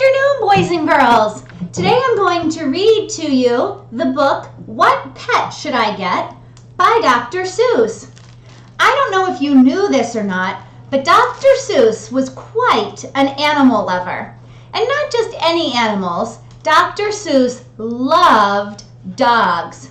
afternoon, boys and girls. Today I'm going to read to you the book, What Pet Should I Get? By Dr. Seuss. I don't know if you knew this or not, but Dr. Seuss was quite an animal lover. And not just any animals. Dr. Seuss loved dogs.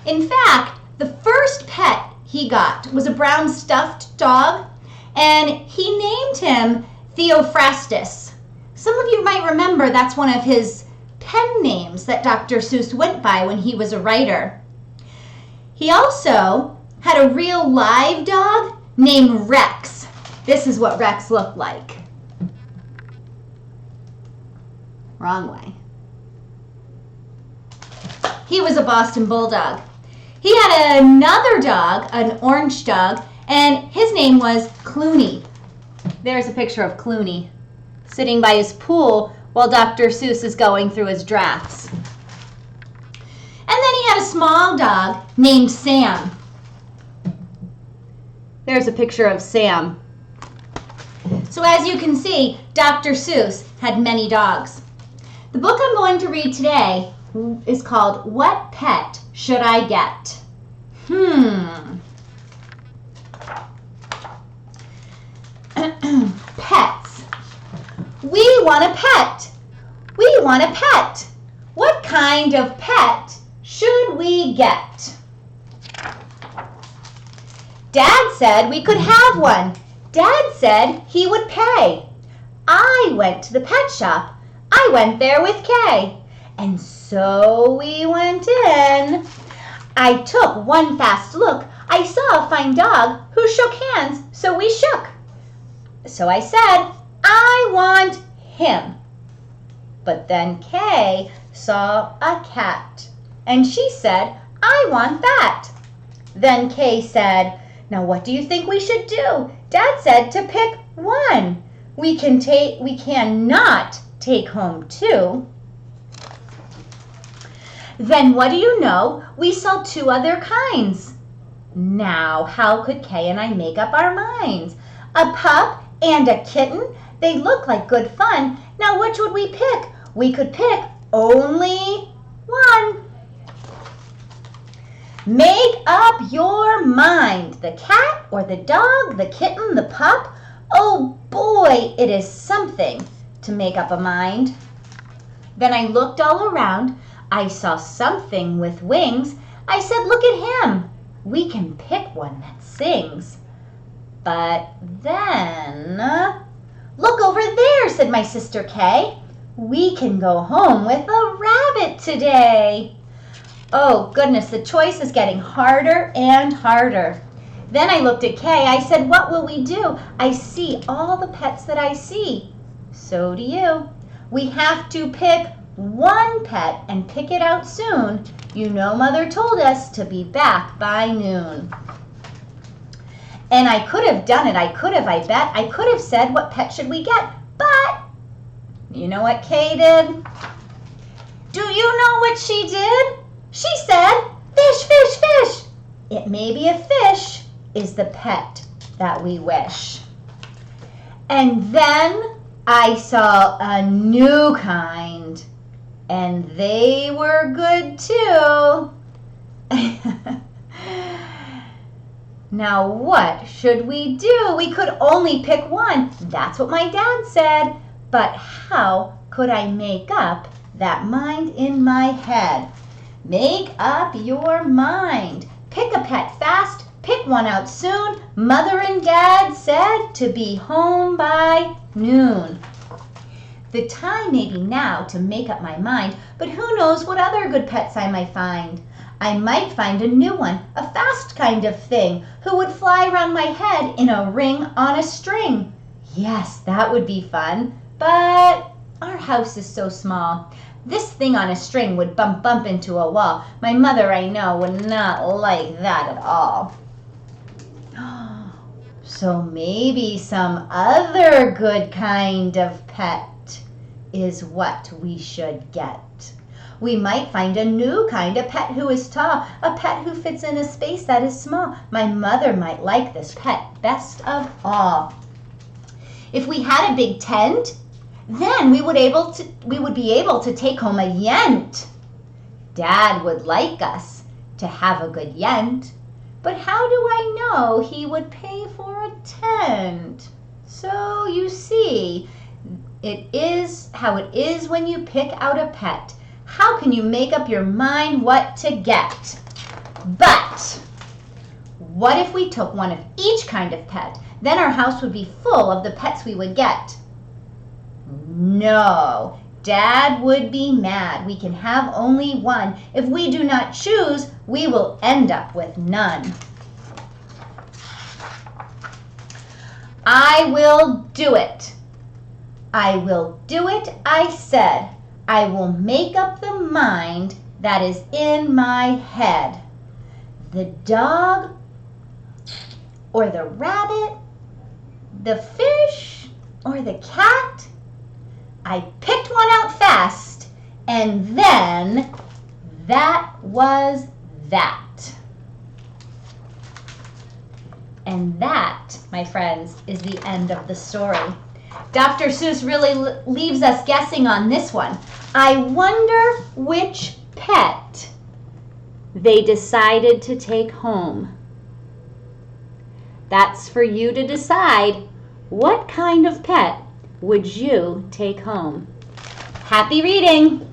In fact, the first pet he got was a brown stuffed dog, and he named him Theophrastus. Some of you might remember that's one of his pen names that Dr. Seuss went by when he was a writer. He also had a real live dog named Rex. This is what Rex looked like. Wrong way. He was a Boston Bulldog. He had another dog, an orange dog, and his name was Clooney. There's a picture of Clooney sitting by his pool while Dr. Seuss is going through his drafts. And then he had a small dog named Sam. There's a picture of Sam. So as you can see, Dr. Seuss had many dogs. The book I'm going to read today is called What Pet Should I Get? Pets. We want a pet. We want a pet. What kind of pet should we get? Dad said we could have one. Dad said he would pay. I went to the pet shop. I went there with Kay. And so we went in. I took one fast look. I saw a fine dog who shook hands, so we shook. So I said, I want him. But then Kay saw a cat, and she said, I want that. Then Kay said, now what do you think we should do? Dad said to pick one. We cannot take home two. Then what do you know? We saw two other kinds. Now, how could Kay and I make up our minds? A pup and a kitten? They look like good fun. Now, which would we pick? We could pick only one. Make up your mind. The cat or the dog, the kitten, the pup? Oh boy, it is something to make up a mind. Then I looked all around. I saw something with wings. I said, look at him. We can pick one that sings. But then, look over there, said my sister Kay. We can go home with a rabbit today. Oh goodness, the choice is getting harder and harder. Then I looked at Kay. I said, what will we do? I see all the pets that I see. So do you. We have to pick one pet and pick it out soon. You know Mother told us to be back by noon. And I could have done it. I bet. I could have said, what pet should we get? But, you know what Kay did? Do you know what she did? She said, fish, fish, fish. It may be a fish is the pet that we wish. And then I saw a new kind. And they were good too. Now what should we do? We could only pick one. That's what my dad said. But how could I make up that mind in my head? Make up your mind. Pick a pet fast. Pick one out soon. Mother and Dad said to be home by noon. The time may be now to make up my mind, but who knows what other good pets I might find. I might find a new one, a fast kind of thing, who would fly around my head in a ring on a string. Yes, that would be fun, but our house is so small. This thing on a string would bump into a wall. My mother, I know, would not like that at all. So maybe some other good kind of pet is what we should get. We might find a new kind, a pet who is tall, a pet who fits in a space that is small. My mother might like this pet best of all. If we had a big tent, Then we would be able to take home a yent. Dad would like us to have a good yent, but how do I know he would pay for a tent? So you see, it is how it is when you pick out a pet. How can you make up your mind what to get? But what if we took one of each kind of pet? Then our house would be full of the pets we would get. No, Dad would be mad. We can have only one. If we do not choose, we will end up with none. I will do it. I will do it, I said. I will make up the mind that is in my head. The dog or the rabbit, the fish or the cat? I picked one out fast, and then that was that. And that, my friends, is the end of the story. Dr. Seuss really leaves us guessing on this one. I wonder which pet they decided to take home. That's for you to decide. What kind of pet would you take home? Happy reading!